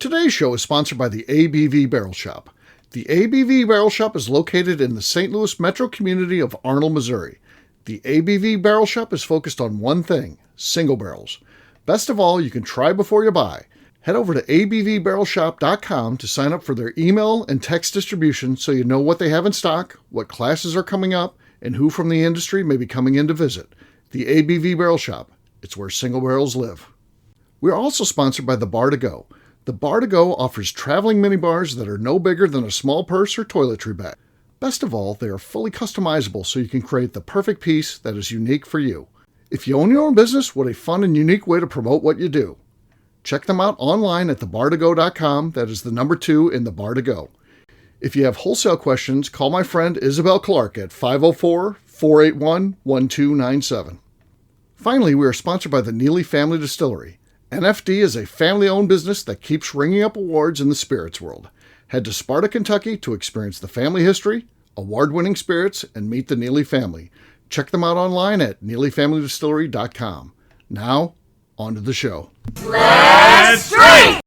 Today's show is sponsored by the ABV Barrel Shop. The ABV Barrel Shop is located in the St. Louis metro community of Arnold, Missouri. The ABV Barrel Shop is focused on one thing, single barrels. Best of all, you can try before you buy. Head over to abvbarrelshop.com to sign up for their email and text distribution so you know what they have in stock, what classes are coming up, and who from the industry may be coming in to visit. The ABV Barrel Shop. It's where single barrels live. We're also sponsored by the Bar to Go. The Bar to Go offers traveling minibars that are no bigger than a small purse or toiletry bag. Best of all, they are fully customizable so you can create the perfect piece that is unique for you. If you own your own business, what a fun and unique way to promote what you do. Check them out online at thebar2go.com. That is the number 2 in the Bar to Go. If you have wholesale questions, call my friend Isabel Clark at 504-481-1297. Finally, we are sponsored by the Neely Family Distillery. NFD is a family-owned business that keeps ringing up awards in the spirits world. Head to Sparta, Kentucky to experience the family history, award-winning spirits, and meet the Neely family. Check them out online at neelyfamilydistillery.com. Now, on to the show. Let's drink!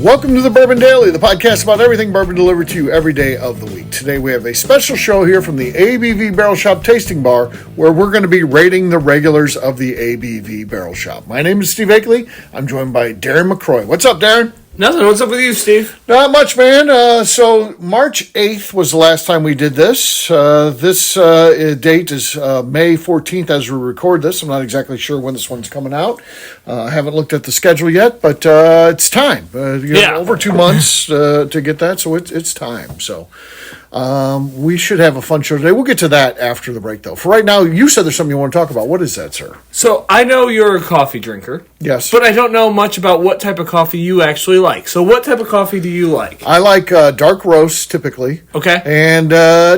Welcome to the Bourbon Daily, the podcast about everything bourbon delivered to you every day of the week. Today we have a special show here from the ABV Barrel Shop Tasting Bar where we're going to be rating the regulars of the ABV Barrel Shop. My name is Steve Akeley. I'm joined by Darren McCroy. What's up, Darren? Nothing. What's up with you, Steve? Not much, man. So March 8th was the last time we did this. This date is May 14th as we record this. I'm not exactly sure when this one's coming out. I haven't looked at the schedule yet, but it's time. Over 2 months to get that, so it's time. So we should have a fun show today. We'll get to that after the break, though. For right now, you said there's something you want to talk about. What is that, sir? So I know you're a coffee drinker. Yes. But I don't know much about what type of coffee you actually like. So what type of coffee do you like? I like dark roast, typically. Okay. And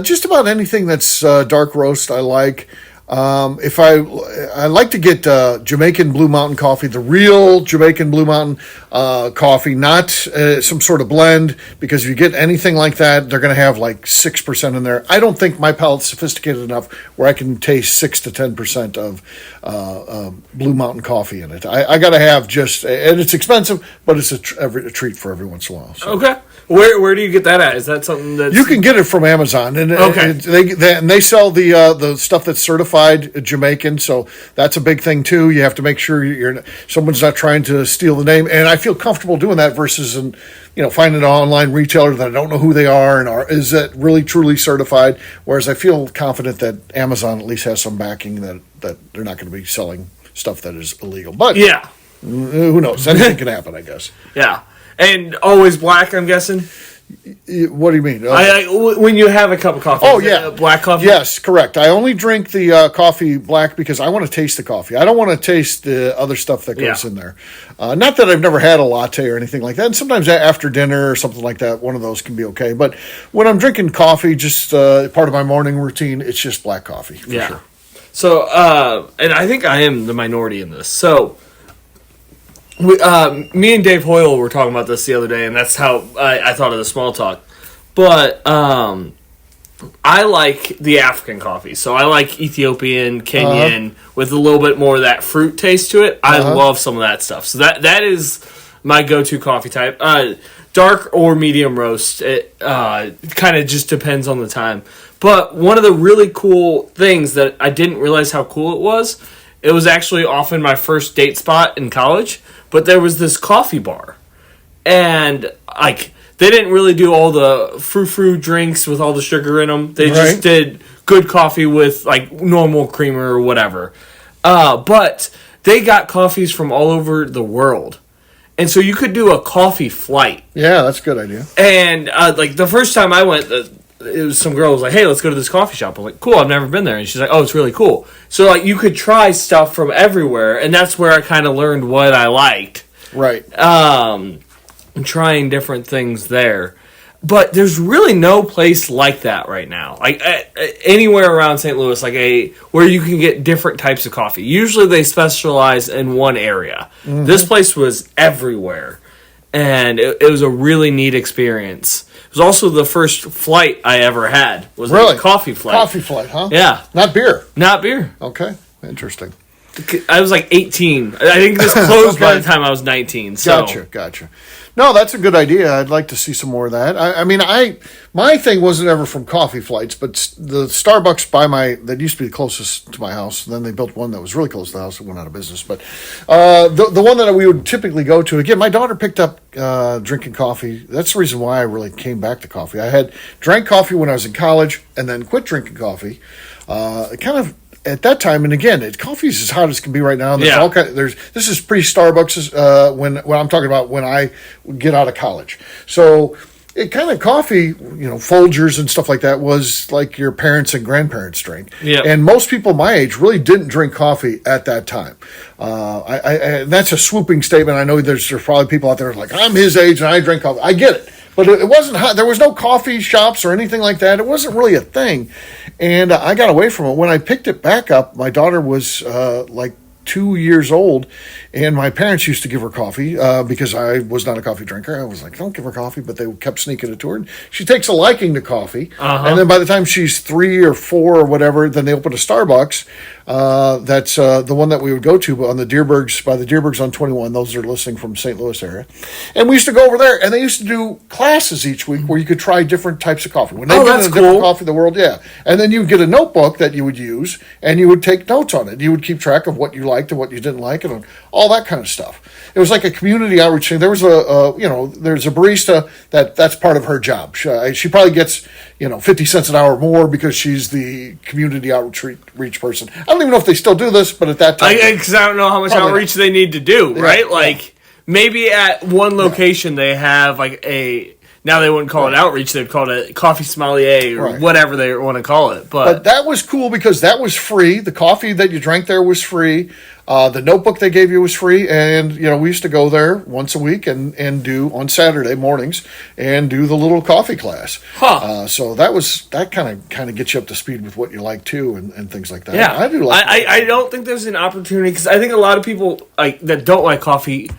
just about anything that's dark roast, I like. If I like to get Jamaican Blue Mountain coffee, the real Jamaican Blue Mountain coffee, not some sort of blend, because if you get anything like that, they're going to have like 6% in there. I don't think my palate's sophisticated enough where I can taste 6 to 10% of Blue Mountain coffee in it. I got to have just, and it's expensive, but it's a treat for every once in a while. So. Okay. Where do you get that at? Is that something that you can get it from Amazon, and okay. They sell the stuff that's certified Jamaican, so that's a big thing too. You have to make sure someone's not trying to steal the name, and I feel comfortable doing that versus finding an online retailer that I don't know who they are and is that really truly certified. Whereas I feel confident that Amazon at least has some backing that they're not going to be selling stuff that is illegal. But yeah, who knows? Anything can happen, I guess. Yeah. And always black, I'm guessing? What do you mean? When you have a cup of coffee, black coffee? Yes, correct. I only drink the coffee black because I want to taste the coffee. I don't want to taste the other stuff that goes in there. Not that I've never had a latte or anything like that. And sometimes after dinner or something like that, one of those can be okay. But when I'm drinking coffee, just part of my morning routine, it's just black coffee, for sure. So, and I think I am the minority in this. So, me and Dave Hoyle were talking about this the other day, and that's how I thought of the small talk. But I like the African coffee. So I like Ethiopian, Kenyan, with a little bit more of that fruit taste to it. I love some of that stuff. So that is my go-to coffee type. Dark or medium roast. It kind of just depends on the time. But one of the really cool things that I didn't realize how cool it was actually often my first date spot in college. But there was this coffee bar, and they didn't really do all the frou-frou drinks with all the sugar in them. They just did good coffee with normal creamer or whatever. But they got coffees from all over the world, and so you could do a coffee flight. Yeah, that's a good idea. And the first time I went, it was some girl was like, "Hey, let's go to this coffee shop." I'm like, "Cool, I've never been there." And she's like, "Oh, it's really cool." So you could try stuff from everywhere, and that's where I kind of learned what I liked. Right. Trying different things there. But there's really no place like that right now. Like anywhere around St. Louis, where you can get different types of coffee. Usually they specialize in one area. Mm-hmm. This place was everywhere, and it was a really neat experience. It was also the first flight I ever had. Was a coffee flight. Coffee flight, huh? Yeah, not beer. Not beer. Okay, interesting. I was like 18. I think this closed by the time I was 19. So. Gotcha. No, that's a good idea. I'd like to see some more of that. My thing wasn't ever from coffee flights, but the Starbucks that used to be the closest to my house. Then they built one that was really close to the house that went out of business. But the one that we would typically go to, again, my daughter picked up drinking coffee. That's the reason why I really came back to coffee. I had drank coffee when I was in college and then quit drinking coffee. At that time, and again, coffee is as hot as can be right now. This is pre-Starbucks when I'm talking about when I get out of college. So it kind of coffee, Folgers and stuff like that was like your parents and grandparents drink. Yeah. And most people my age really didn't drink coffee at that time. That's a swooping statement. I know there's probably people out there like, I'm his age and I drink coffee. I get it. But it wasn't hot. There was no coffee shops or anything like that. It wasn't really a thing. And I got away from it. When I picked it back up, my daughter was 2 years old, and my parents used to give her coffee because I was not a coffee drinker. I was like, don't give her coffee, but they kept sneaking it to her. And she takes a liking to coffee. Uh-huh. And then by the time she's 3 or 4 or whatever, then they open a Starbucks. That's the one that we would go to on the by the Deerbergs on 21. Those are listening from St. Louis area. And we used to go over there, and they used to do classes each week where you could try different types of coffee. When they get a different coffee in the world, yeah. And then you would get a notebook that you would use, and you would take notes on it. You would keep track of what you liked and what you didn't like, and all that kind of stuff. It was like a community outreach thing. There was there's a barista that's part of her job. She probably gets 50 cents an hour more because she's the community outreach person. I don't even know if they still do this, but at that time, because I don't know how much outreach they need to do, right? Maybe at one location they have now they wouldn't call it outreach; they'd call it a coffee sommelier or whatever they want to call it. But that was cool because that was free. The coffee that you drank there was free. The notebook they gave you was free, and we used to go there once a week and do on Saturday mornings and do the little coffee class. Huh. So that kind of gets you up to speed with what you like too and things like that. Yeah, I do like. I don't think there's an opportunity because I think a lot of people that don't like coffee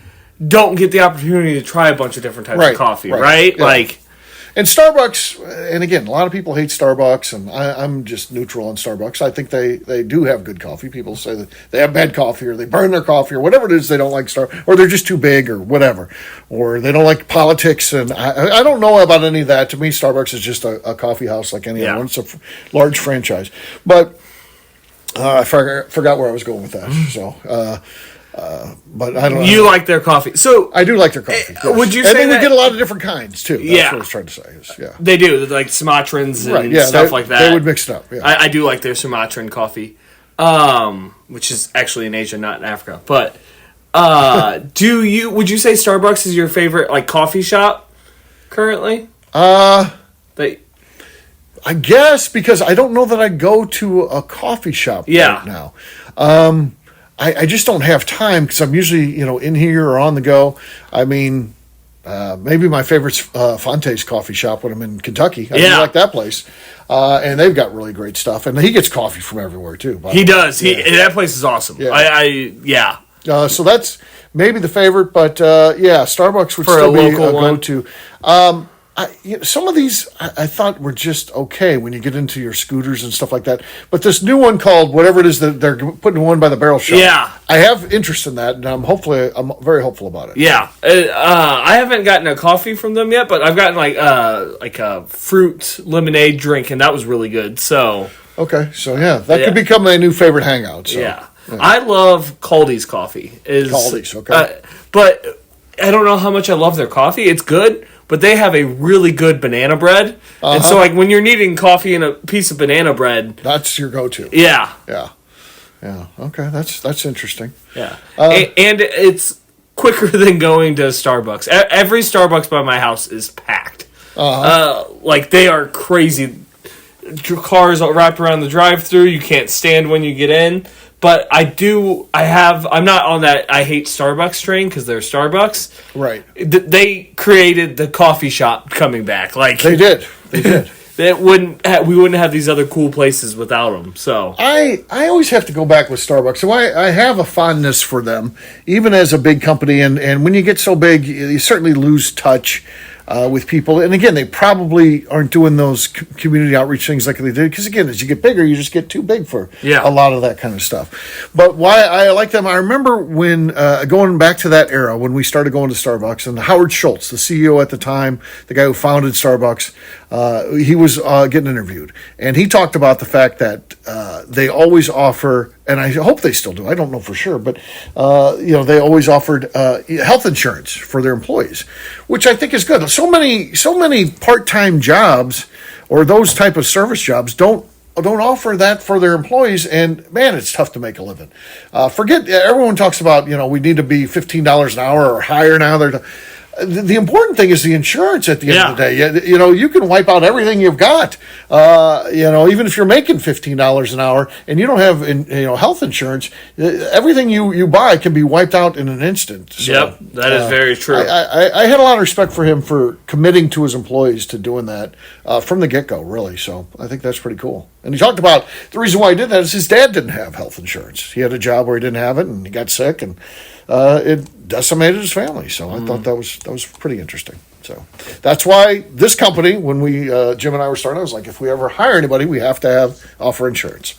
don't get the opportunity to try a bunch of different types of coffee, right? Yeah. And Starbucks, and again, a lot of people hate Starbucks, and I'm just neutral on Starbucks. I think they do have good coffee. People say that they have bad coffee, or they burn their coffee, or whatever it is they don't like or they're just too big, or whatever. Or they don't like politics, and I don't know about any of that. To me, Starbucks is just a coffee house like any other one. It's a large franchise. But I forgot where I was going with that, so... but I don't know. You like their coffee. So I do like their coffee. Yes. Would you say and they would get a lot of different kinds, too. That's what I was trying to say. They do, like Sumatrans and stuff like that. They would mix it up, yeah. I do like their Sumatran coffee, which is actually in Asia, not in Africa. But would you say Starbucks is your favorite coffee shop currently? I guess, because I don't know that I go to a coffee shop right now. I just don't have time because I'm usually, in here or on the go. I mean, maybe my favorite's Fonte's coffee shop when I'm in Kentucky. I really like that place. And they've got really great stuff. And he gets coffee from everywhere, too. He does. That place is awesome. Yeah. So that's maybe the favorite. But, Starbucks would still be a go-to. Some of these I thought were just okay when you get into your scooters and stuff like that. But this new one called whatever it is that they're putting one by the Barrel Shop. Yeah, I have interest in that, and I'm very hopeful about it. Yeah, I haven't gotten a coffee from them yet, but I've gotten a fruit lemonade drink, and that was really good. So okay, so that could become my new favorite hangout. So, yeah. I love Caldi's coffee. Caldi's, okay, but I don't know how much I love their coffee. It's good. But they have a really good banana bread. And so, when you're needing coffee and a piece of banana bread... That's your go-to. Yeah. Yeah. Okay, that's interesting. Yeah. And it's quicker than going to Starbucks. Every Starbucks by my house is packed. They are crazy. Cars wrapped around the drive-thru. You can't stand when you get in. But I'm not on that I hate Starbucks train because they're Starbucks. Right. They created the coffee shop coming back. Like They did. we wouldn't have these other cool places without them. So I always have to go back with Starbucks. So I have a fondness for them, even as a big company. And when you get so big, you certainly lose touch with people. And again, they probably aren't doing those community outreach things like they did. Because again, as you get bigger, you just get too big for a lot of that kind of stuff. But why I like them, I remember when going back to that era when we started going to Starbucks, and Howard Schultz, the CEO at the time, the guy who founded Starbucks, he was getting interviewed, and he talked about the fact that they always offer, and I hope they still do, I don't know for sure, but they always offered health insurance for their employees, which I think is good. So many part-time jobs or those type of service jobs don't offer that for their employees, and man, it's tough to make a living. Forget everyone talks about we need to be $15 an hour or higher now. The important thing is the insurance at the end of the day. You can wipe out everything you've got. Even if you're making $15 an hour and you don't have health insurance, everything you buy can be wiped out in an instant. So, yep, that is very true. I had a lot of respect for him for committing to his employees to doing that from the get-go, really. So I think that's pretty cool. And he talked about the reason why he did that is his dad didn't have health insurance. He had a job where he didn't have it, and he got sick, and it decimated his family. So I thought that was pretty interesting. So that's why this company, when we Jim and I were starting, I was like, if we ever hire anybody, we have to offer insurance.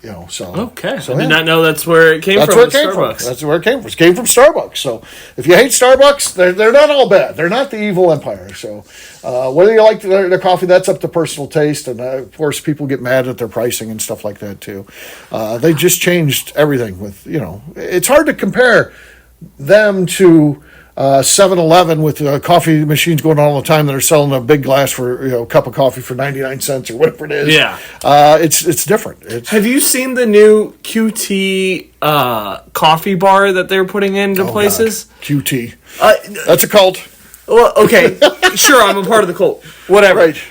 Okay. So I did not know that's where it came from. That's where it came from. It came from Starbucks. So if you hate Starbucks, they're not all bad. They're not the evil empire. So whether you like their coffee, that's up to personal taste. And of course, people get mad at their pricing and stuff like that too. They just changed everything with, it's hard to compare them to 7-Eleven with coffee machines going on all the time that are selling a big glass for a cup of coffee for 99 cents or whatever it is. Yeah, it's different. Have you seen the new QT coffee bar that they're putting into places? God. QT. That's a cult. Well, okay, sure, I'm a part of the cult. Whatever. Right.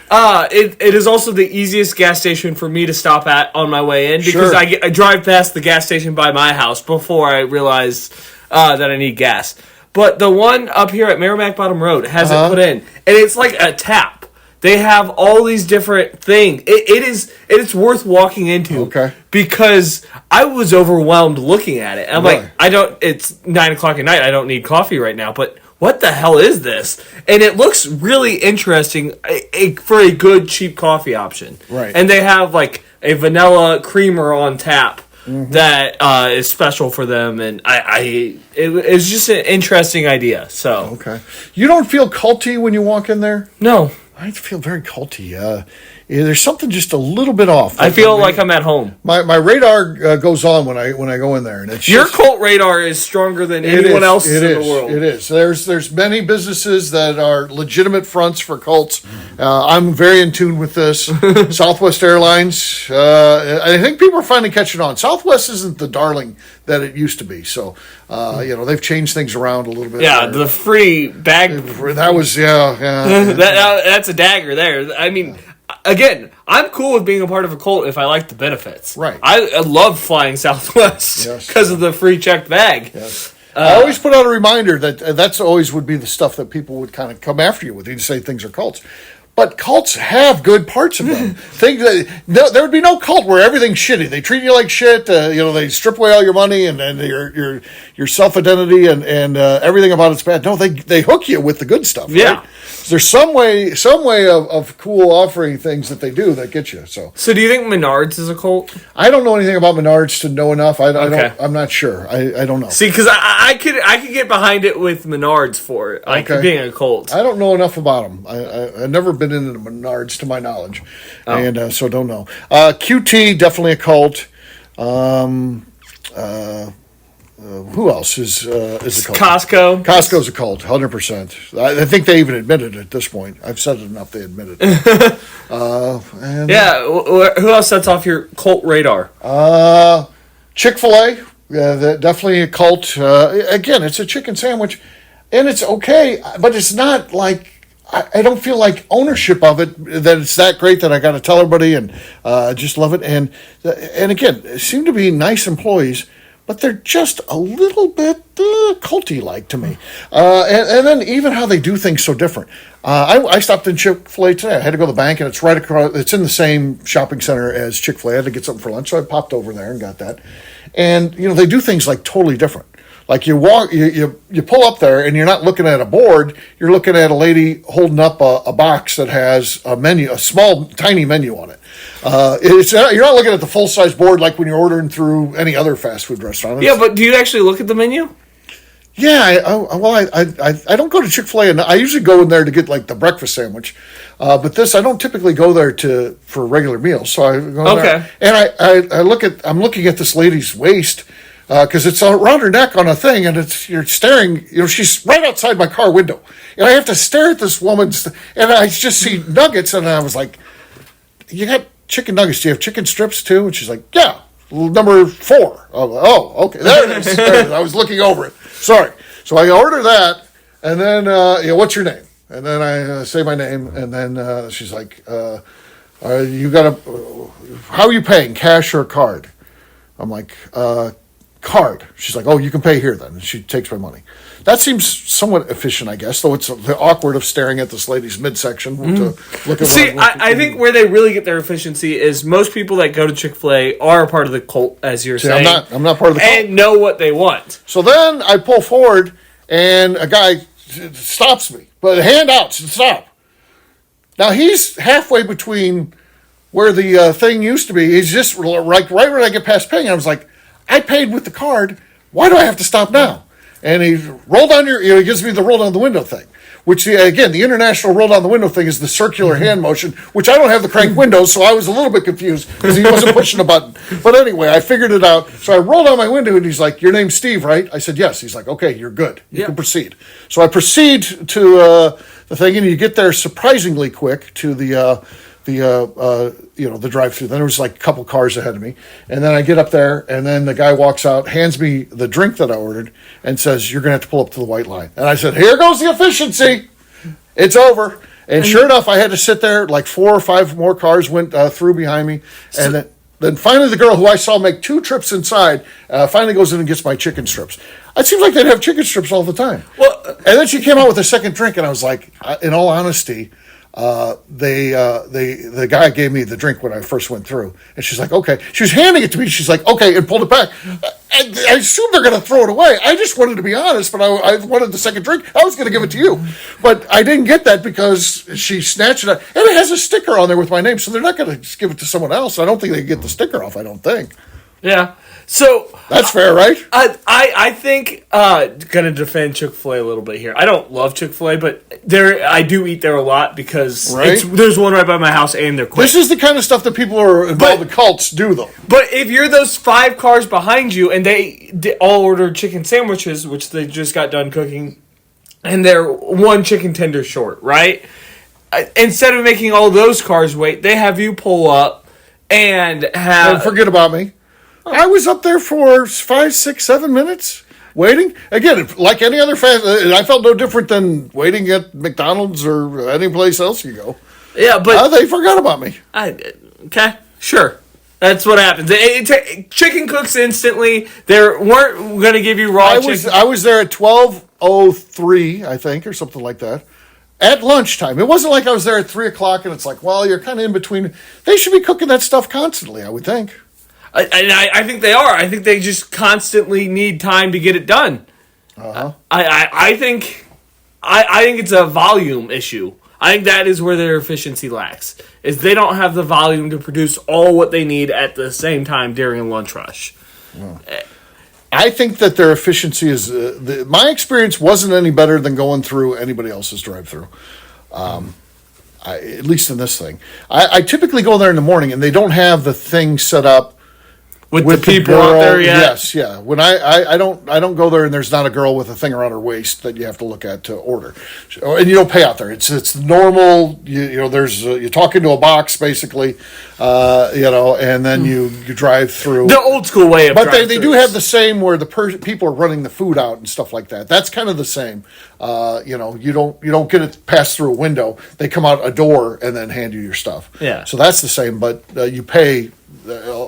It is also the easiest gas station for me to stop at on my way in because I drive past the gas station by my house before I realize that I need gas. But the one up here at Merrimack Bottom Road has it put in, and it's like a tap. They have all these different things. It's worth walking into because I was overwhelmed looking at it. I'm like, it's 9:00 at night. I don't need coffee right now, but what the hell is this? And it looks really interesting for a good cheap coffee option. Right. And they have like a vanilla creamer on tap. That is special for them, and it's just an interesting idea. So you don't feel culty when you walk in there? No, I feel very culty. There's something just a little bit off. I feel like I'm at home. My radar goes on when I go in there, and it's your cult radar is stronger than anyone else's in the world. It is. There's many businesses that are legitimate fronts for cults. I'm very in tune with this. Southwest Airlines. I think people are finally catching on. Southwest isn't the darling that it used to be. So they've changed things around a little bit. Yeah, the free bag. That was that's a dagger there. I mean. Again, I'm cool with being a part of a cult if I like the benefits. Right. I love flying Southwest because of the free checked bag. Yes. I always put out a reminder that's always would be the stuff that people would kind of come after you with. They'd say things are cults. But cults have good parts of them. There would be no cult where everything's shitty. They treat you like shit. They strip away all your money and your self identity and everything about it's bad. No, they hook you with the good stuff. Right? Yeah. There's some way of cool offering things that they do that get you. So do you think Menards is a cult? I don't know anything about Menards to know enough. I'm not sure. I don't know. See, because I could get behind it with Menards for it, being a cult. I don't know enough about them. I've never been into Menards to my knowledge, and so don't know. QT definitely a cult. Who else is a cult? Costco. Costco's a cult, 100%. I think they even admitted it at this point. I've said it enough; they admitted it. Who else sets off your cult radar? Chick-fil-A, definitely a cult. Again, it's a chicken sandwich, and it's okay, but it's not like I don't feel like ownership of it, that it's that great that I got to tell everybody, and just love it. And again, they seem to be nice employees, but they're just a little bit culty-like to me. And then even how they do things so different. I stopped in Chick-fil-A today. I had to go to the bank, and it's right across. It's in the same shopping center as Chick-fil-A. I had to get something for lunch, so I popped over there and got that. And they do things like totally different. Like you pull up there and you're not looking at a board. You're looking at a lady holding up a box that has a menu, a small, tiny menu on it. You're not looking at the full size board like when you're ordering through any other fast food restaurant. Yeah, but do you actually look at the menu? Yeah, I don't go to Chick-fil-A, and I usually go in there to get like the breakfast sandwich. But this, I don't typically go there for regular meals. So I go there, and I'm looking at this lady's waist. Because it's around her neck on a thing, and you're staring. She's right outside my car window, and I have to stare at this woman, and I just see nuggets, and I was like, "You got chicken nuggets? Do you have chicken strips too?" And she's like, "Yeah, number 4." Oh, okay, there it is. There it is. I was looking over it. Sorry. So I order that, and then what's your name? And then I say my name, and then she's like, "You got how are you paying? Cash or card?" I'm like, card. She's like, "Oh, you can pay here then." And she takes my money. That seems somewhat efficient, I guess, though it's the awkward of staring at this lady's midsection to look at. See, I think where they really get their efficiency is most people that go to Chick-fil-A are a part of the cult, as you're saying. I'm not part of the cult. And know what they want. So then I pull forward, and a guy stops me, but hand out, stop. Now he's halfway between where the thing used to be. He's just like right when I get past paying. I was like, I paid with the card. Why do I have to stop now? And he rolled down he gives me the roll down the window thing, which again, the international roll down the window thing is the circular hand motion, which I don't have the crank windows, so I was a little bit confused because he wasn't pushing a button. But anyway, I figured it out. So I rolled down my window, and he's like, "Your name's Steve, right?" I said, "Yes." He's like, "Okay, you're good. You can proceed." So I proceed to the thing, and you get there surprisingly quick to the drive-through. Then there was like a couple cars ahead of me, and then I get up there, and then the guy walks out, hands me the drink that I ordered, and says, "You're gonna have to pull up to the white line." And I said, "Here goes the efficiency. It's over." And sure enough, I had to sit there. Like 4 or 5 more cars went through behind me, and then finally the girl who I saw make 2 trips inside finally goes in and gets my chicken strips. It seems like they'd have chicken strips all the time. Well, and then she came out with a second drink, and I was like, in all honesty. The guy gave me the drink when I first went through, and she's like, "Okay." She was handing it to me. She's like, "Okay," and pulled it back. I assumed they're going to throw it away. I just wanted to be honest, but I wanted the second drink. I was going to give it to you, but I didn't get that because she snatched it out, and it has a sticker on there with my name, so they're not going to give it to someone else. I don't think they can get the sticker off. I don't think. Yeah. So that's fair, right? I think gonna defend Chick-fil-A a little bit here. I don't love Chick-fil-A, but I do eat there a lot because there's one right by my house and they're quick. This is the kind of stuff that people who are involved in cults do, though. But if you're those 5 cars behind you and they all ordered chicken sandwiches, which they just got done cooking, and they're 1 chicken tender short, right? Instead of making all those cars wait, they have you pull up and have... Don't forget about me. I was up there for 5, 6, 7 minutes waiting. Again, like any other I felt no different than waiting at McDonald's or any place else you go. Yeah, but they forgot about me. Okay, sure. That's what happens. Chicken cooks instantly. They weren't going to give you raw chicken. I was there at 12:03, I think, or something like that. At lunchtime. It wasn't like I was there at 3 o'clock and it's like, well, you're kind of in between. They should be cooking that stuff constantly, I would think. I think they are. I think they just constantly need time to get it done. Uh-huh. I think it's a volume issue. I think that is where their efficiency lacks. Is they don't have the volume to produce all what they need at the same time during a lunch rush. Yeah. I think that their efficiency is... my experience wasn't any better than going through anybody else's drive-through. At least in this thing. I typically go there in the morning, and they don't have the thing set up with the people girl, out there yet. Yes, yeah. When I don't go there and there's not a girl with a thing around her waist that you have to look at to order, and you don't pay out there. It's normal. You know, there's you're talking to a box basically, and then you drive through The old school way of. But they do have the same where the people are running the food out and stuff like that. That's kind of the same. You don't get it passed through a window. They come out a door and then hand you your stuff. Yeah. So that's the same, but you pay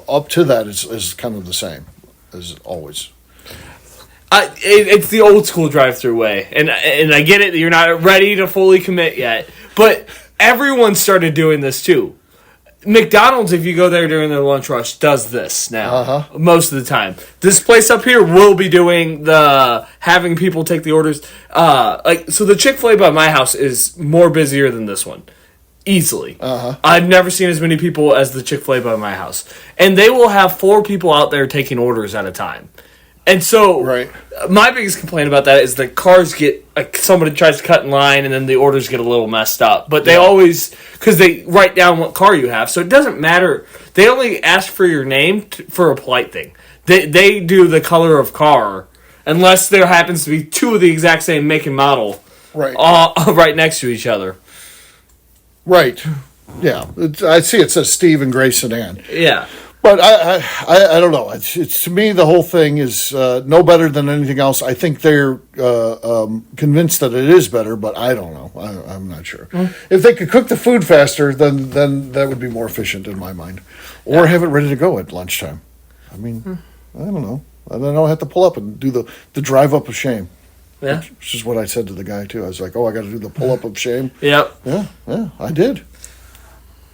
up to that is kind of the same as always. It's the old school drive-through way, and I get it that you're not ready to fully commit yet, but everyone started doing this too. McDonald's, if you go there during their lunch rush, does this now most of the time. This place up here will be doing the having people take the orders. So the Chick-fil-A by my house is more busier than this one. Easily. I've never seen as many people as the Chick-fil-A by my house. And they will have 4 people out there taking orders at a time. And so, my biggest complaint about that is the cars get, somebody tries to cut in line and then the orders get a little messed up. But they always, because they write down what car you have, so it doesn't matter. They only ask for your name for a polite thing. They do the color of car, unless there happens to be 2 of the exact same make and model right next to each other. Right. Yeah. I see it says Steve and Gray Sedan. Yeah. But I don't know. It's to me, the whole thing is no better than anything else. I think they're convinced that it is better, but I don't know. I'm not sure. If they could cook the food faster, then that would be more efficient in my mind. Or have it ready to go at lunchtime. I mean, I don't know. I don't have to pull up and do the drive up of shame. Yeah. Which is what I said to the guy, too. I was like, I got to do the pull up of shame. Yep. Yeah, I did.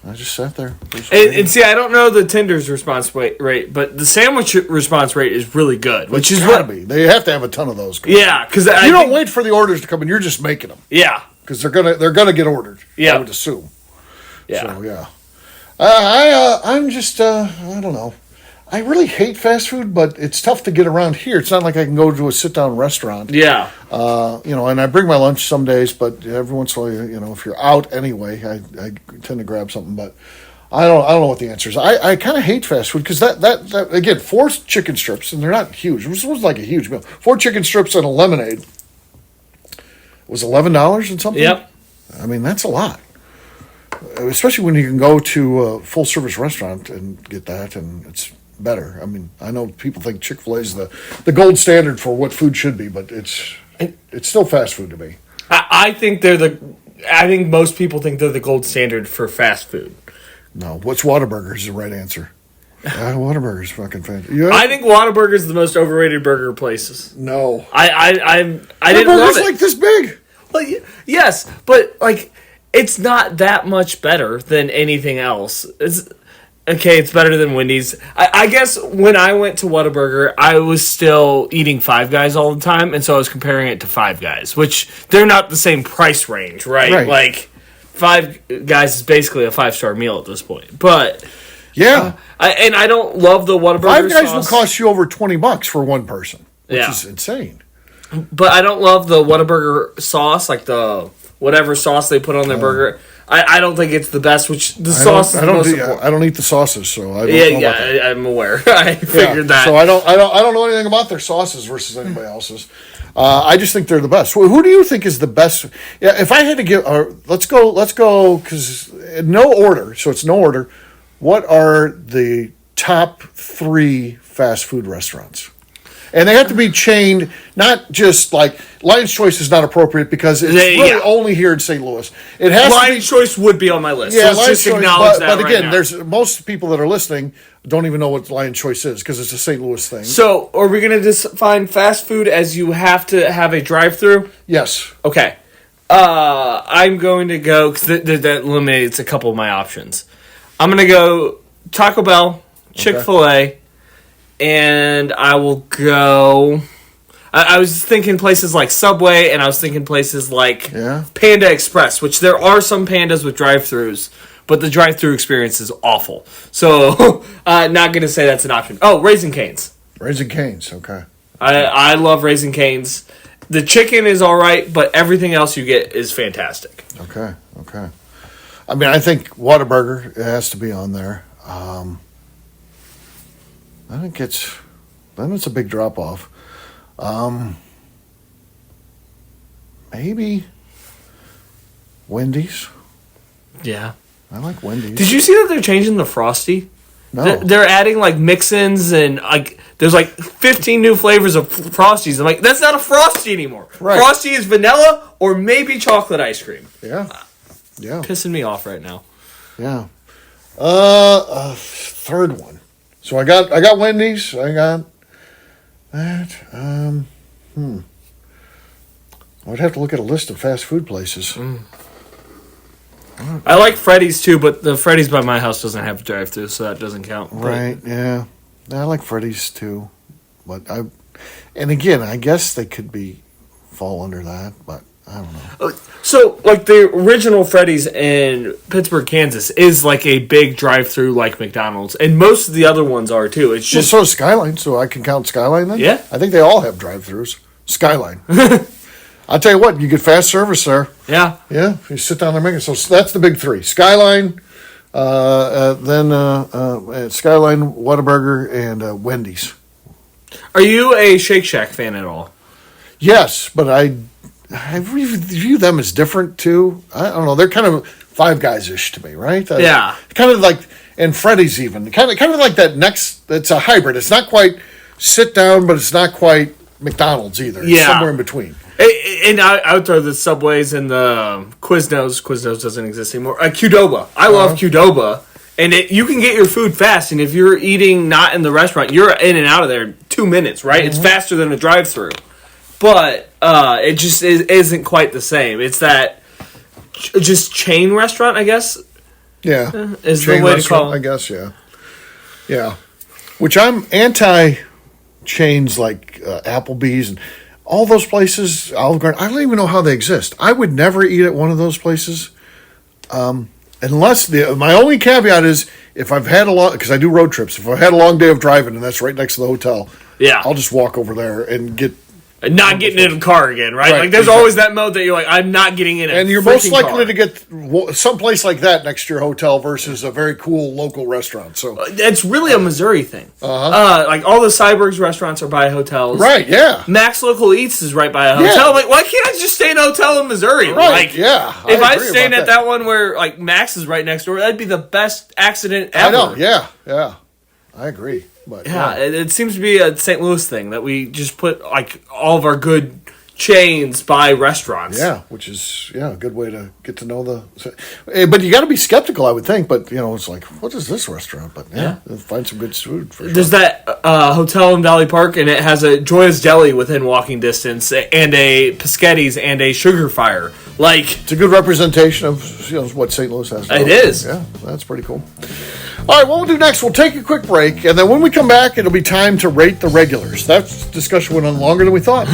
I just sat there. And see, I don't know the tender's response rate, but the sandwich response rate is really good. Which is gotta be. They have to have a ton of those. Yeah, because you don't wait for the orders to come in. You're just making them. Yeah, because they're gonna get ordered. Yeah, I would assume. Yeah. So yeah. I'm just I don't know. I really hate fast food, but it's tough to get around here. It's not like I can go to a sit-down restaurant. Yeah. And I bring my lunch some days, but every once in a while, if you're out anyway, I tend to grab something. But I don't know what the answer is. I kind of hate fast food because that again, 4 chicken strips, and they're not huge. It was like a huge meal. 4 chicken strips and a lemonade was $11 and something. Yep. I mean, that's a lot. Especially when you can go to a full-service restaurant and get that, and it's better. I mean, I know people think Chick-fil-A is the gold standard for what food should be, but it's still fast food to me. I think I think most people think they're the gold standard for fast food. No, what's Whataburger is the right answer. Whataburger's fucking fantastic. Yeah. I think Whataburger is the most overrated burger place. No, I didn't love burger's it. like this big. Well, yes, but it's not that much better than anything else. It's better than Wendy's. I guess when I went to Whataburger, I was still eating Five Guys all the time, and so I was comparing it to Five Guys, which they're not the same price range, right? Like, Five Guys is basically a 5-star meal at this point. But yeah, I don't love the Whataburger Five Guys sauce. will cost you over $20 for one person, which is insane. But I don't love the Whataburger sauce, like the whatever sauce they put on their burger. I don't think it's the best. Which the sauce is the most important. I don't eat the sauces, so I don't know about that. I'm aware. I figured that. So I don't know anything about their sauces versus anybody else's. I just think they're the best. Who do you think is the best? Yeah, if I had to give, let's go because no order. So it's no order. What are the top 3 fast food restaurants? And they have to be chained, not just like Lion's Choice is not appropriate because it's only here in St. Louis. It has Lion's Choice would be on my list. Yeah, so Lion's let's just Choice. acknowledge that. But again, right there's most people that are listening don't even know what Lion's Choice is because it's a St. Louis thing. So, are we going to define fast food as you have to have a drive-through? Yes. Okay. I'm going to go because that eliminates a couple of my options. I'm going to go Taco Bell, Chick-fil-A. And I will go. I was thinking places like Subway, and I was thinking places like Panda Express, which there are some Pandas with drive-thrus, but the drive-thru experience is awful. So, not going to say that's an option. Oh, Raising Cane's. Raising Cane's, okay. I love Raising Cane's. The chicken is all right, but everything else you get is fantastic. Okay. I mean, I think Whataburger has to be on there. I think it's a big drop off. Maybe Wendy's. Yeah. I like Wendy's. Did you see that they're changing the Frosty? No. They're adding like mix-ins and like there's like 15 new flavors of Frosties. I'm like, that's not a Frosty anymore. Right. Frosty is vanilla or maybe chocolate ice cream. Yeah. Yeah. Pissing me off right now. Yeah. Third one. So I got Wendy's. I got that. I would have to look at a list of fast food places. I like Freddy's too, but the Freddy's by my house doesn't have a drive-thru, so that doesn't count. Right, yeah. I like Freddy's too. And again, I guess they could fall under that, but I don't know. So, like, the original Freddy's in Pittsburgh, Kansas is like a big drive-thru like McDonald's, and most of the other ones are too. It's just so is Skyline, so I can count Skyline then? Yeah. I think they all have drive-thrus. Skyline. I'll tell you what, you get fast service there. Yeah. Yeah, you sit down there and make it. So that's the big three. Skyline, then Skyline, Whataburger, and Wendy's. Are you a Shake Shack fan at all? Yes, but I view them as different too. I don't know. They're kind of Five Guys-ish to me, right? Yeah. Kind of like, and Freddy's even. Kind of like that next, it's a hybrid. It's not quite sit down, but it's not quite McDonald's either. It's somewhere in between. And I would throw the Subways and the Quiznos. Quiznos doesn't exist anymore. Qdoba. I love Qdoba. And you can get your food fast. And if you're eating not in the restaurant, you're in and out of there in 2 minutes, right? Mm-hmm. It's faster than a drive-thru. But it just isn't quite the same. It's that just chain restaurant, I guess. Yeah. Is chain the way to call it. I guess, yeah. Yeah. Which I'm anti-chains like Applebee's and all those places, Olive Garden. I don't even know how they exist. I would never eat at one of those places, unless my only caveat is if I've had because I do road trips. If I've had a long day of driving and that's right next to the hotel, yeah, I'll just walk over there and get. And not getting in a car again, right? Like, there's always that mode that you're like, I'm not getting in it. And you're most likely to get someplace like that next to your hotel versus a very cool local restaurant. So it's really a Missouri thing. Like, all the Cyberg's restaurants are by hotels. Right, yeah. Max Local Eats is right by a hotel. Yeah. Like, why can't I just stay in a hotel in Missouri? Right, like, yeah. If I'm staying at that one where, like, Max is right next door, that'd be the best accident ever. I know, yeah. I agree. But, it seems to be a St. Louis thing that we just put, like, all of our good chains by restaurants. Yeah, which is a good way to get to know but you got to be skeptical, I would think. But it's like, what is this restaurant? But find some good food for sure. There's that hotel in Valley Park, and it has a Joya's Deli within walking distance, and a Piscetti's and a Sugar Fire. Like, it's a good representation of what St. Louis has. It is. Yeah, that's pretty cool. All right, what we'll do next, we'll take a quick break, and then when we come back, it'll be time to rate the regulars. That discussion went on longer than we thought.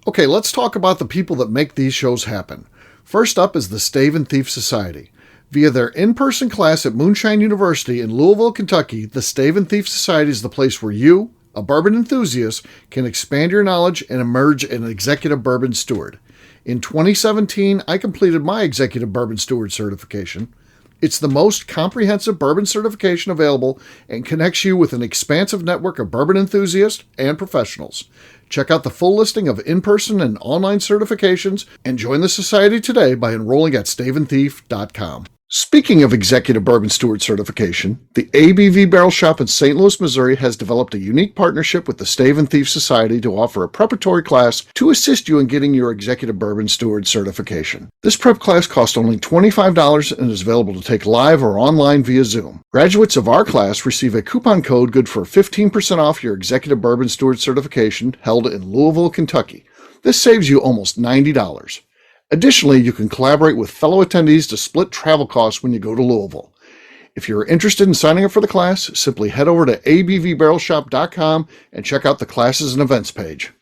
Okay, let's talk about the people that make these shows happen. First up is the Stave and Thief Society. Via their in-person class at Moonshine University in Louisville, Kentucky, the Stave and Thief Society is the place where you, a bourbon enthusiast, can expand your knowledge and emerge an executive bourbon steward. In 2017, I completed my executive bourbon steward certification. It's the most comprehensive bourbon certification available and connects you with an expansive network of bourbon enthusiasts and professionals. Check out the full listing of in-person and online certifications and join the society today by enrolling at staveandthief.com. Speaking of executive bourbon steward certification, the ABV Barrel Shop in St. Louis, Missouri has developed a unique partnership with the Stave and Thief Society to offer a preparatory class to assist you in getting your executive bourbon steward certification. This prep class costs only $25 and is available to take live or online via Zoom. Graduates of our class receive a coupon code good for 15% off your executive bourbon steward certification held in Louisville, Kentucky. This saves you almost $90. Additionally, you can collaborate with fellow attendees to split travel costs when you go to Louisville. If you're interested in signing up for the class, simply head over to abvbarrelshop.com and check out the classes and events page.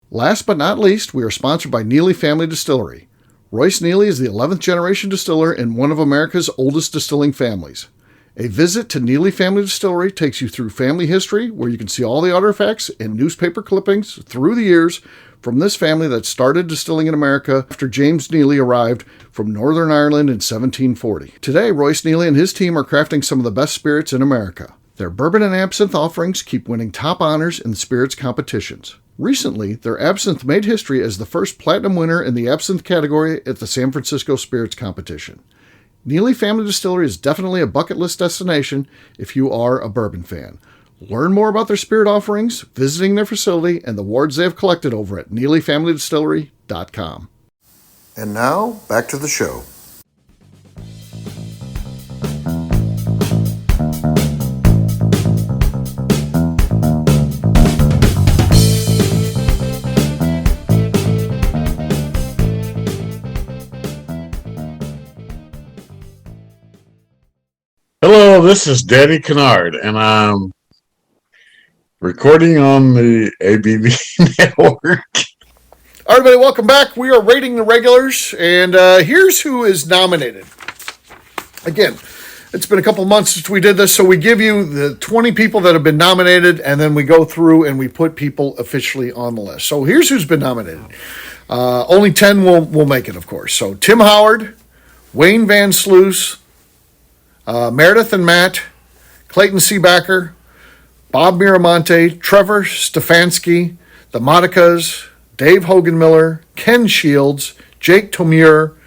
Last but not least, we are sponsored by Neely Family Distillery. Royce Neely is the 11th generation distiller in one of America's oldest distilling families. A visit to Neely Family Distillery takes you through family history, where you can see all the artifacts and newspaper clippings through the years from this family that started distilling in America after James Neely arrived from Northern Ireland in 1740. Today, Royce Neely and his team are crafting some of the best spirits in America. Their bourbon and absinthe offerings keep winning top honors in the spirits competitions. Recently, their absinthe made history as the first platinum winner in the absinthe category at the San Francisco Spirits Competition. Neely Family Distillery is definitely a bucket list destination if you are a bourbon fan. Learn more about their spirit offerings, visiting their facility, and the awards they have collected over at NeelyFamilyDistillery.com. And now, back to the show. Hello, this is Daddy Kennard, and I'm recording on the ABV network. All right, everybody, welcome back. We are rating the regulars, and here's who is nominated. Again, it's been a couple months since we did this, so we give you the 20 people that have been nominated, and then we go through and we put people officially on the list. So here's who's been nominated. Only 10 will make it, of course. So Tim Howard, Wayne Van Sluis, Meredith and Matt, Clayton Seabacker, Bob Miramonte, Trevor Stefanski, the Monicas, Dave Hogan Miller, Ken Shields, Jake Tomure,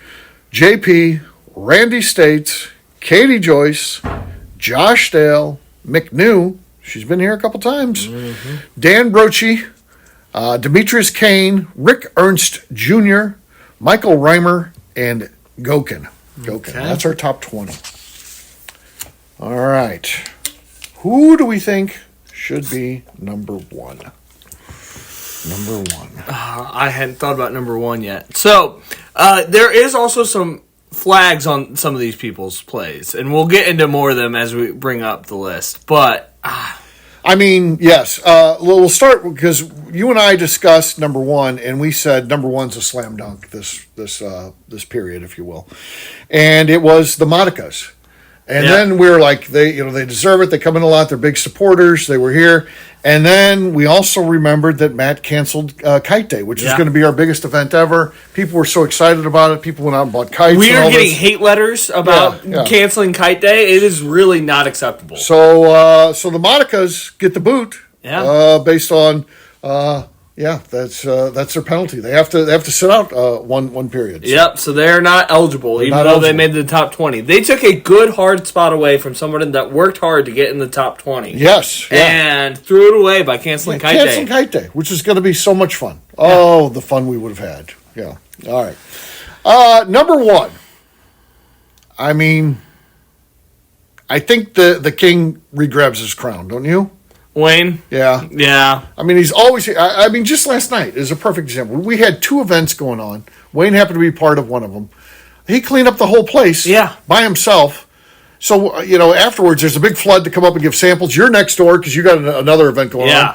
JP, Randy States, Katie Joyce, Josh Dale, McNew, she's been here a couple times, Dan Brochi, Demetrius Kane, Rick Ernst Jr., Michael Reimer, and Gokin. Okay. That's our top 20. All right. Who do we think should be number one? I hadn't thought about number one yet. So, there is also some flags on some of these people's plays, and we'll get into more of them as we bring up the list. But, I mean, yes. We'll start because you and I discussed number one, and we said number one's a slam dunk this period, if you will, and it was the Monicas. And then we were like, they deserve it. They come in a lot. They're big supporters. They were here. And then we also remembered that Matt canceled Kite Day, which is going to be our biggest event ever. People were so excited about it. People went out and bought kites. We are getting hate letters about canceling Kite Day. It is really not acceptable. So the Monicas get the boot. Based on that's their penalty. They have to sit out one period. Yep. So they're not eligible, they made the top 20. They took a good hard spot away from someone that worked hard to get in the top 20. Yes. And threw it away by canceling Kite Day, which is going to be so much fun. Oh, the fun we would have had. Yeah. All right. Number one. I mean, I think the king regrabs his crown, don't you? Wayne? Yeah. I mean, he's always... I mean, just last night is a perfect example. We had two events going on. Wayne happened to be part of one of them. He cleaned up the whole place by himself. So, afterwards, there's a big flood to come up and give samples. You're next door because you got another event going on.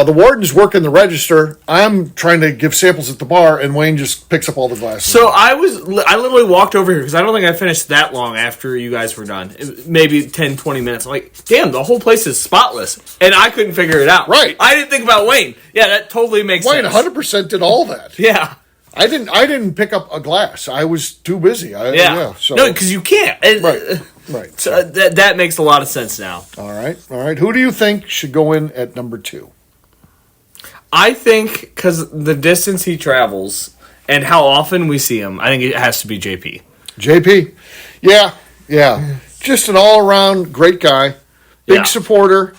The warden's working the register. I'm trying to give samples at the bar, and Wayne just picks up all the glasses. So I literally walked over here because I don't think I finished that long after you guys were done. Maybe 10, 20 minutes. I'm like, damn, the whole place is spotless. And I couldn't figure it out. Right. I didn't think about Wayne. Yeah, that totally makes sense. Wayne 100% did all that. Yeah. I didn't pick up a glass. I was too busy. No, because you can't. Right. So that makes a lot of sense now. All right. Who do you think should go in at number two? I think because the distance he travels and how often we see him, I think it has to be JP. JP. Yeah. Just an all-around great guy. Big supporter.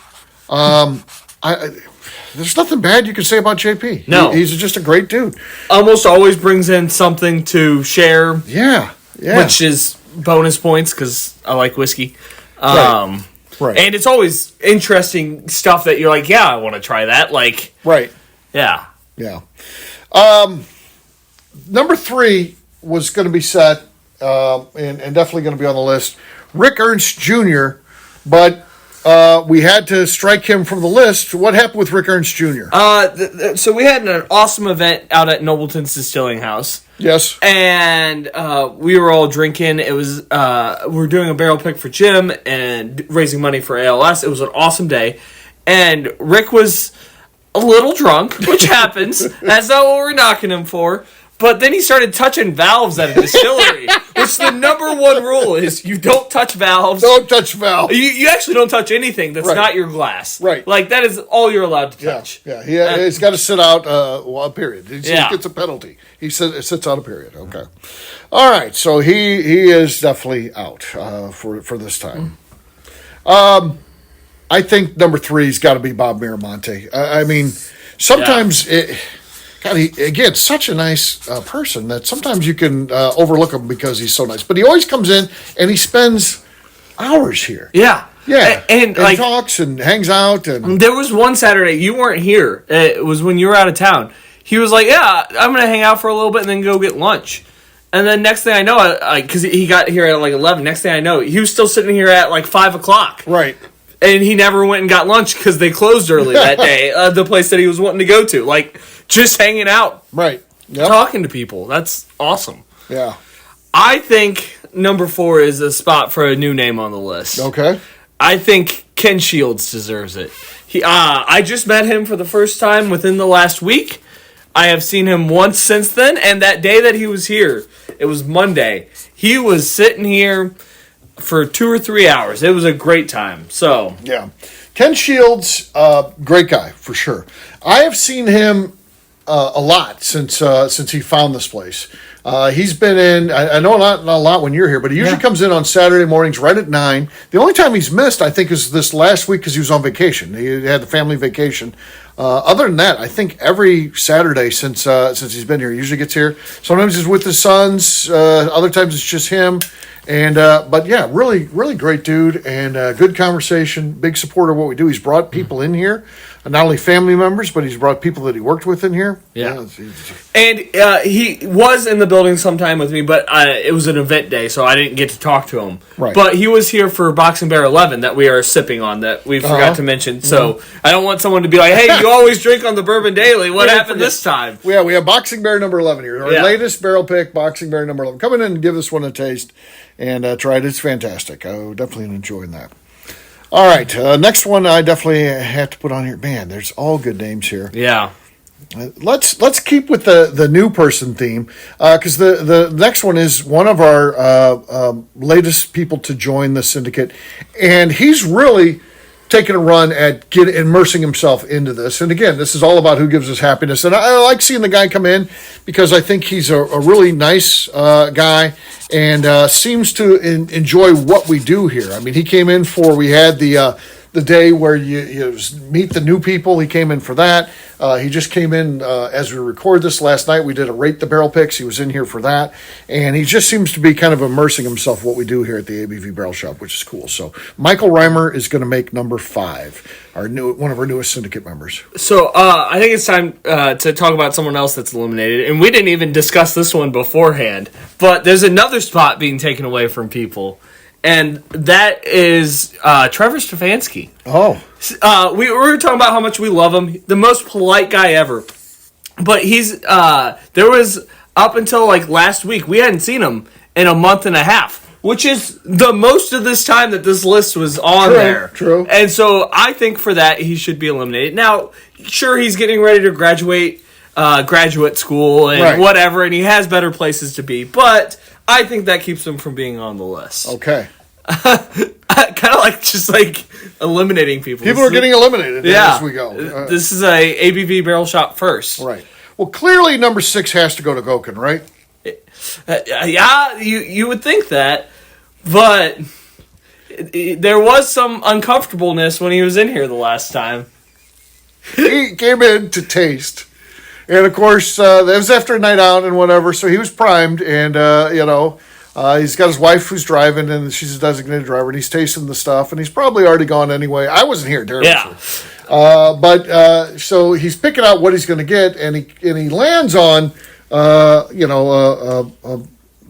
There's nothing bad you can say about JP. No. He's just a great dude. Almost always brings in something to share. Yeah. Which is bonus points because I like whiskey. Right. And it's always interesting stuff that you're like, yeah, I want to try that. Like, right. Yeah. Number three was going to be set, and definitely going to be on the list. Rick Ernst Jr., but we had to strike him from the list. What happened with Rick Ernst Jr.? So we had an awesome event out at Nobleton's Distilling House. Yes. And we were all drinking. It was we were doing a barrel pick for Jim and raising money for ALS. It was an awesome day. And Rick was a little drunk, which happens. That's not what we're knocking him for. But then he started touching valves at a distillery, which the number one rule is you don't touch valves. Don't touch valves. You actually don't touch anything that's not your glass. Right. Like, that is all you're allowed to touch. Yeah. He's got to sit out a period. He gets a penalty. He sits out a period. Okay. All right. So he is definitely out for this time. I think number 3's got to be Bob Miramonte. I mean, sometimes God, again, such a nice person that sometimes you can overlook him because he's so nice. But he always comes in and he spends hours here. Yeah. Yeah. And like, talks and hangs out. And there was one Saturday, you weren't here. It was when you were out of town. He was like, yeah, I'm going to hang out for a little bit and then go get lunch. And then next thing I know, because he got here at like 11, next thing I know, he was still sitting here at like 5 o'clock. Right. And he never went and got lunch because they closed early that day, the place that he was wanting to go to. Like, just hanging out. Right. Yep. Talking to people. That's awesome. Yeah. I think number 4 is a spot for a new name on the list. Okay. I think Ken Shields deserves it. I just met him for the first time within the last week. I have seen him once since then, and that day that he was here, it was Monday, he was sitting here for 2 or 3 hours. It was a great time. So yeah, Ken Shields, great guy for sure. I have seen him a lot since he found this place. He's been in. I know not a lot when you're here, but he usually comes in on Saturday mornings right at 9. The only time he's missed, I think, is this last week because he was on vacation. He had the family vacation. Other than that, I think every Saturday since he's been here, he usually gets here. Sometimes he's with his sons. Other times it's just him. And but yeah, really, really great dude and good conversation. Big supporter of what we do. He's brought people in here, not only family members, but he's brought people that he worked with in here. Yeah, and he was in the building sometime with me, but it was an event day, so I didn't get to talk to him. Right. But he was here for Boxing Bear 11 that we are sipping on that we forgot to mention. So I don't want someone to be like, "Hey, you always drink on the Bourbon Daily. What happened this time?" Yeah, we have Boxing Bear number 11 here. Our latest barrel pick, Boxing Bear number 11. Come in and give this one a taste. And try it. It's fantastic. I definitely enjoying that. All right. Next one I definitely have to put on here. Man, there's all good names here. Yeah. Let's keep with the new person theme because the next one is one of our latest people to join the syndicate. And he's really taking a run at immersing himself into this. And again, this is all about who gives us happiness. And I like seeing the guy come in because I think he's a really nice guy and seems to enjoy what we do here. I mean, he came in we had the day where you meet the new people. He came in for that. He just came in as we record this last night. We did a Rate the Barrel Picks. He was in here for that. And he just seems to be kind of immersing himself in what we do here at the ABV Barrel Shop, which is cool. So Michael Reimer is going to make number 5, one of our newest syndicate members. So I think it's time to talk about someone else that's eliminated. And we didn't even discuss this one beforehand. But there's another spot being taken away from people. And that is Trevor Stefanski. Oh. We were talking about how much we love him. The most polite guy ever. But there was, up until like last week, we hadn't seen him in a month and a half. Which is the most of this time that this list was on there. True. And so I think for that, he should be eliminated. Now, sure, he's getting ready to graduate graduate school and whatever, and he has better places to be. But I think that keeps him from being on the list. Okay. Kind of like eliminating people. People are getting eliminated as we go. This is a ABV Barrel Shop first. Right. Well, clearly number 6 has to go to Gokin, right? Yeah, you would think that, but there was some uncomfortableness when he was in here the last time. He came in to taste. And, of course, it was after a night out and whatever, so he was primed. And, he's got his wife who's driving, and she's a designated driver, and he's tasting the stuff. And he's probably already gone anyway. I wasn't here, Darren. Yeah. So he's picking out what he's going to get, and he lands on, a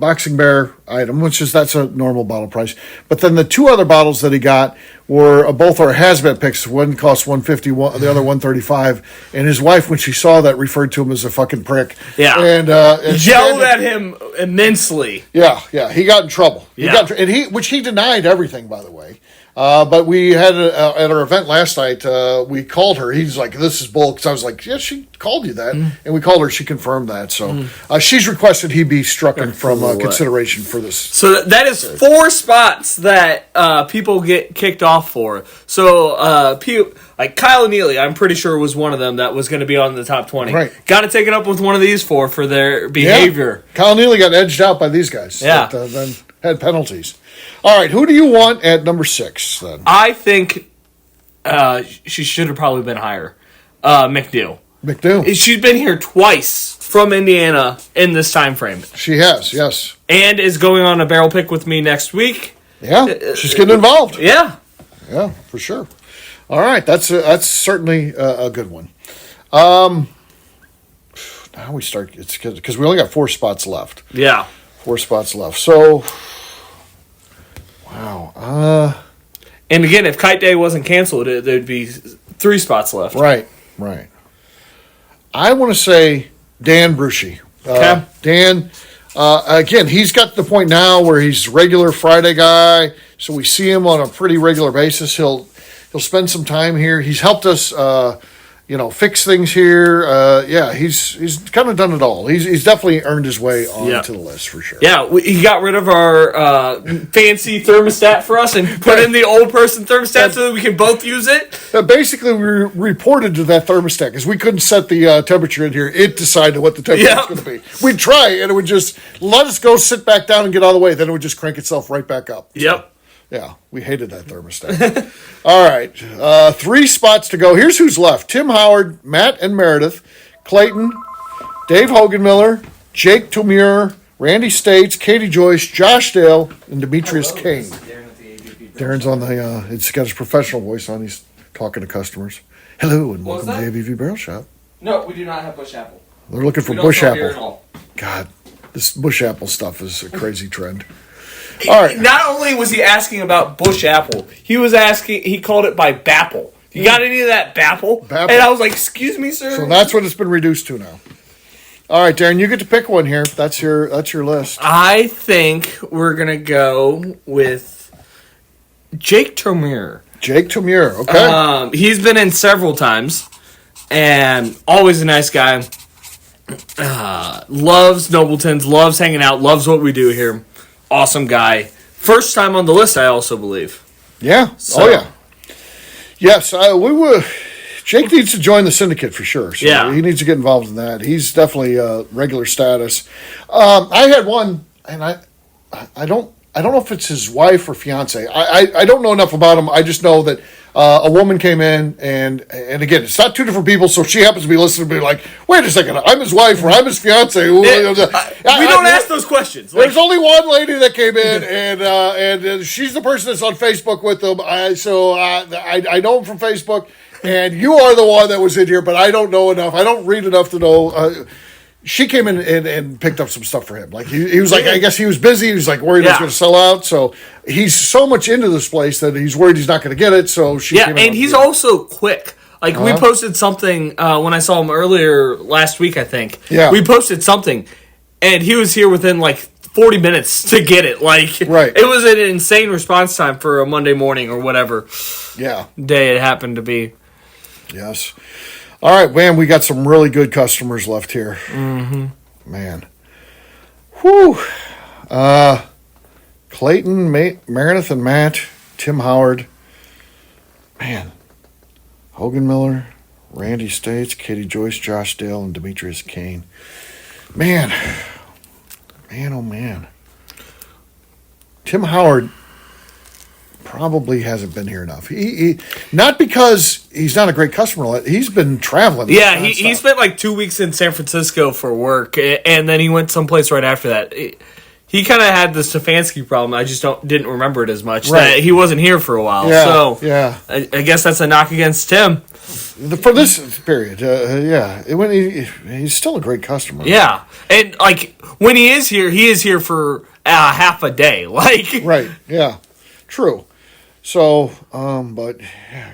Boxing Bear item, that's a normal bottle price. But then the two other bottles that he got were both our hazmat picks. One cost $150, the other $135. And his wife, when she saw that, referred to him as a fucking prick. Yeah, and yelled at him immensely. Yeah, he got in trouble. Yeah, which he denied everything, by the way. But we had at our event last night, we called her. He's like, "This is bull." Because I was like, "Yeah, she called you that," and we called her. She confirmed that. So she's requested he be struck from consideration for this. So that is 4 spots that people get kicked off for. So like Kyle Neely, I'm pretty sure was one of them that was going to be on the top 20. Right. Got to take it up with one of these 4 for their behavior. Yeah. Kyle Neely got edged out by these guys. Yeah. That, then had penalties. All right, who do you want at number 6 then? I think she should have probably been higher. McNeil. She's been here twice from Indiana in this time frame. She has, yes. And is going on a barrel pick with me next week. Yeah, she's getting involved. Yeah. Yeah, for sure. All right, that's certainly a good one. Now we start, it's because we only got 4 spots left. Yeah. 4 spots left. So, wow. And again, if Kite Day wasn't canceled, there'd be 3 spots left. Right. I want to say Dan Bruschi. Okay. Dan, again, he's got to the point now where he's a regular Friday guy, so we see him on a pretty regular basis. He'll spend some time here. He's helped us, fix things here. He's kind of done it all. He's definitely earned his way onto the list for sure. Yeah, he got rid of our fancy thermostat for us and put in the old person thermostat so that we can both use it. Basically, we reported to that thermostat because we couldn't set the temperature in here. It decided what the temperature was going to be. We'd try, and it would just let us go sit back down and get out of the way. Then it would just crank itself right back up. Yep. Yeah, we hated that thermostat. All right, 3 spots to go. Here's who's left. Tim Howard, Matt and Meredith, Clayton, Dave Hoganmiller, Jake Tomure, Randy States, Katie Joyce, Josh Dale, and Demetrius Kane. Darren's on he's got his professional voice on. He's talking to customers. Hello, and welcome to the ABV Barrel Shop. No, we do not have bush apple. They're looking for bush apple. God, this bush apple stuff is a crazy trend. All right. Not only was he asking about bush apple, he called it by bapple. You got any of that bapple? And I was like, excuse me, sir? So that's what it's been reduced to now. All right, Darren, you get to pick one here. That's your list. I think we're going to go with Jake Tomure. Jake Tomure, okay. He's been in several times, and always a nice guy. Loves Nobleton's, loves hanging out, loves what we do here. Awesome guy. First time on the list, I also believe. Yeah. So. Oh, yeah. Yes, we would. Jake needs to join the syndicate for sure. So yeah. He needs to get involved in that. He's definitely regular status. I had one, and I don't know if it's his wife or fiance. I don't know enough about him. I just know that a woman came in, and again, it's not 2 different people, so she happens to be listening to me like, wait a second, I'm his wife or I'm his fiance. We don't ask those questions. There's only one lady that came in, and she's the person that's on Facebook with them. I know him from Facebook, and you are the one that was in here, but I don't know enough. I don't read enough to know. She came in and picked up some stuff for him. Like he was like, I guess he was busy. He was like worried he was going to sell out. So he's so much into this place that he's worried he's not going to get it. So she came in and he's also quick. Like we posted something when I saw him earlier last week, I think. Yeah. We posted something, and he was here within like 40 minutes to get it. Like right. It was an insane response time for a Monday morning or whatever day it happened to be. Yes. All right, man, we got some really good customers left here. Mm-hmm. Man. Whew. Clayton, Meredith, and Matt, Tim Howard. Man. Hogan Miller, Randy States, Katie Joyce, Josh Dale, and Demetrius Kane. Man. Man, oh, man. Tim Howard probably hasn't been here enough. He not because he's not a great customer. He's been traveling. Yeah, he spent like 2 weeks in San Francisco for work, and then he went someplace right after that. He kind of had the Stefanski problem. I just didn't remember it as much. Right. That he wasn't here for a while. Yeah, so yeah. I guess that's a knock against Tim. For this period, he's still a great customer. Yeah, and like when he is here for half a day. Like, right? Yeah, true. So,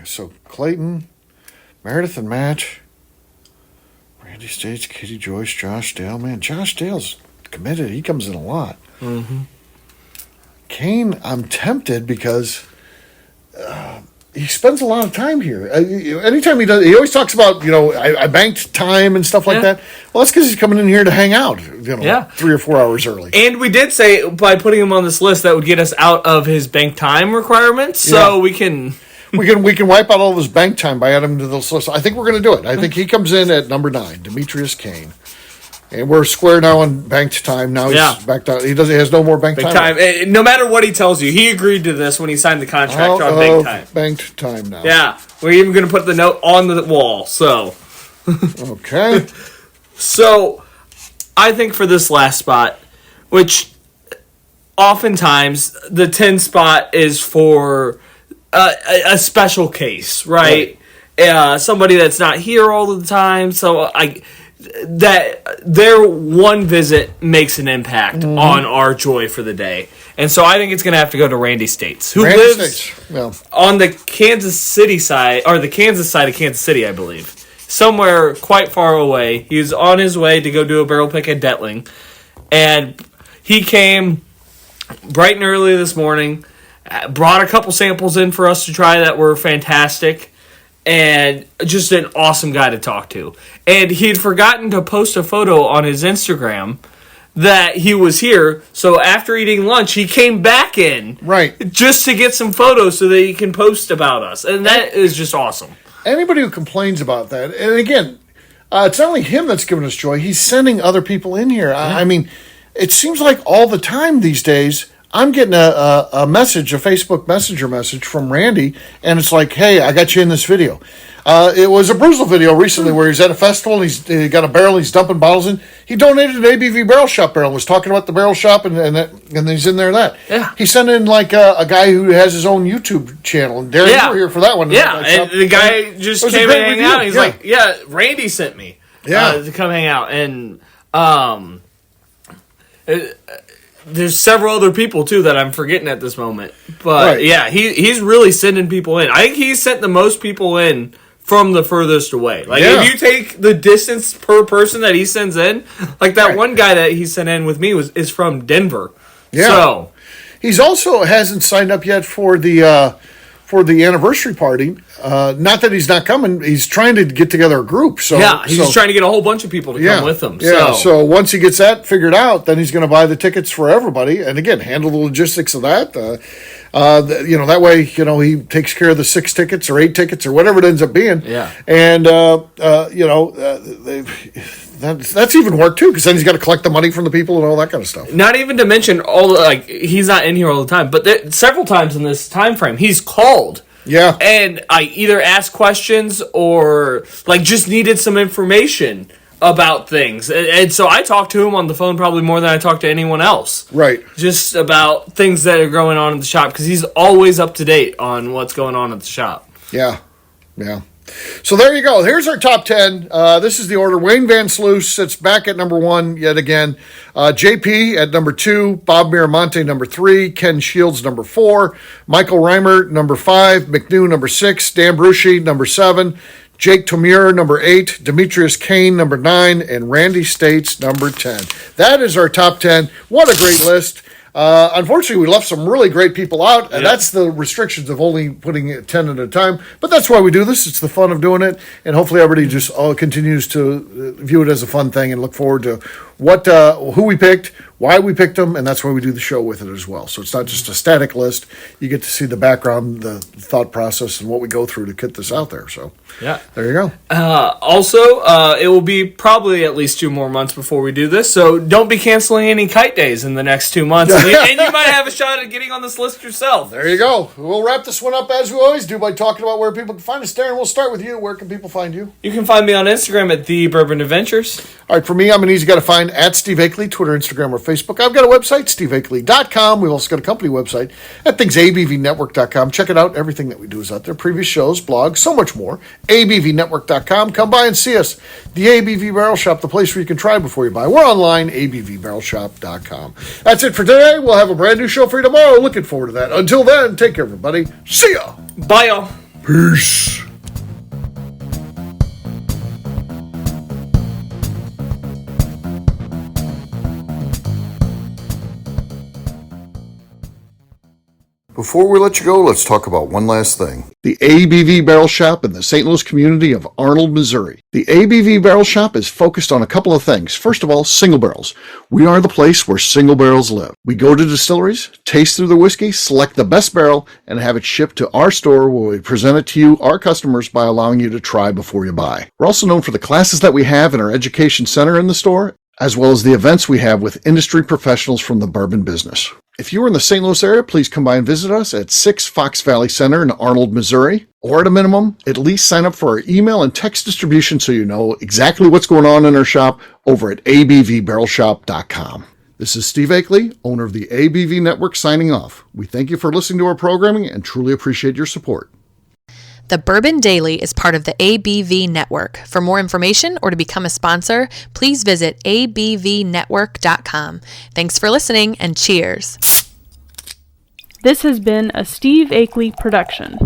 so Clayton, Meredith, and Match, Randy States, Kitty Joyce, Josh Dale. Man, Josh Dale's committed. He comes in a lot. Mm-hmm. Kane, I'm tempted because he spends a lot of time here. Anytime he does, he always talks about, I banked time and stuff like that. Well, that's because he's coming in here to hang out, 3 or 4 hours early. And we did say by putting him on this list that would get us out of his bank time requirements, so we can wipe out all of his bank time by adding him to this list. I think we're going to do it. I think he comes in at number 9, Demetrius Kane. And we're square now on banked time. Now he's back down. He has no more bank time. No matter what he tells you, he agreed to this when he signed the contract on bank time. Banked time now. Yeah, we're even going to put the note on the wall. So, okay. So, I think for this last spot, which oftentimes the 10 spot is for a special case, right? Somebody that's not here all the time. So that their one visit makes an impact on our joy for the day. And so I think it's going to have to go to Randy States, who lives on the Kansas City side, or the Kansas side of Kansas City, I believe. Somewhere quite far away. He's on his way to go do a barrel pick at Detling. And he came bright and early this morning, brought a couple samples in for us to try that were fantastic. And just an awesome guy to talk to. And he'd forgotten to post a photo on his Instagram that he was here. So after eating lunch, he came back in. Right. Just to get some photos so that he can post about us. And that is just awesome. Anybody who complains about that, and again, it's not only him that's giving us joy. He's sending other people in here. I mean, it seems like all the time these days, I'm getting a message, a Facebook Messenger message from Randy, and it's like, hey, I got you in this video. It was a Bruzel video recently where he's at a festival, and he's got a barrel, he's dumping bottles in. He donated an ABV Barrel Shop barrel, was talking about the barrel shop, and he's in there that. Yeah. He sent in like a guy who has his own YouTube channel, and Darren, you were here for that one. Yeah, and the guy just came and hang out, and he's like, Randy sent me to come hang out, and there's several other people, too, that I'm forgetting at this moment. But, he's really sending people in. I think he's sent the most people in from the furthest away. Like, if you take the distance per person that he sends in, like that one guy that he sent in with me is from Denver. Yeah. So he's also hasn't signed up yet for the anniversary party. Not that he's not coming. He's trying to get together a group. So he's just trying to get a whole bunch of people to come with him. Yeah. So once he gets that figured out, then he's going to buy the tickets for everybody, and again handle the logistics of that. That way, he takes care of the 6 tickets or 8 tickets or whatever it ends up being. Yeah. And that's even work too, because then he's got to collect the money from the people and all that kind of stuff. Not even to mention he's not in here all the time, but several times in this time frame he's called. Yeah. And I either asked questions or just needed some information about things. And so I talked to him on the phone probably more than I talked to anyone else. Right. Just about things that are going on at the shop, because he's always up to date on what's going on at the shop. Yeah. Yeah. So there you go. Here's our top 10. This is the order. Wayne Van Sluis sits back at number 1 yet again. JP at number 2. Bob Miramonte, number 3. Ken Shields, number 4. Michael Reimer, number 5. McNew, number 6. Dan Bruschi, number 7. Jake Tomure, number 8. Demetrius Kane, number 9. And Randy States, number 10. That is our top 10. What a great list. Unfortunately, we left some really great people out, and that's the restrictions of only putting it 10 at a time. But that's why we do this. It's the fun of doing it, and hopefully everybody just continues to view it as a fun thing and look forward to who we picked, why we picked them, and that's why we do the show with it as well. So it's not just a static list. You get to see the background, the thought process, and what we go through to get this out there. So there you go. Also, it will be probably at least 2 more months before we do this, so don't be canceling any kite days in the next 2 months, and you might have a shot at getting on this list yourself. There you go. We'll wrap this one up as we always do by talking about where people can find us. Darren, we'll start with you. Where can people find you? You can find me on Instagram at The Bourbon Adventures. All right, for me, I'm an easy guy to find at Steve Akeley, Twitter, Instagram, or Facebook. I've got a website, steveakeley.com. We've also got a company website at thingsabvnetwork.com. Check it out. Everything that we do is out there. Previous shows, blogs, so much more. abvnetwork.com. Come by and see us. The ABV Barrel Shop, the place where you can try before you buy. We're online, abvbarrelshop.com. That's it for today. We'll have a brand new show for you tomorrow. Looking forward to that. Until then, take care, everybody. See ya. Bye, y'all. Peace. Before we let you go, let's talk about one last thing. The ABV Barrel Shop in the St. Louis community of Arnold, Missouri. The ABV Barrel Shop is focused on a couple of things. First of all, single barrels. We are the place where single barrels live. We go to distilleries, taste through the whiskey, select the best barrel, and have it shipped to our store where we present it to you, our customers, by allowing you to try before you buy. We're also known for the classes that we have in our education center in the store, as well as the events we have with industry professionals from the bourbon business. If you are in the St. Louis area, please come by and visit us at 6 Fox Valley Center in Arnold, Missouri. Or at a minimum, at least sign up for our email and text distribution so you know exactly what's going on in our shop over at abvbarrelshop.com. This is Steve Akeley, owner of the ABV Network, signing off. We thank you for listening to our programming and truly appreciate your support. The Bourbon Daily is part of the ABV Network. For more information or to become a sponsor, please visit abvnetwork.com. Thanks for listening and cheers. This has been a Steve Akeley production.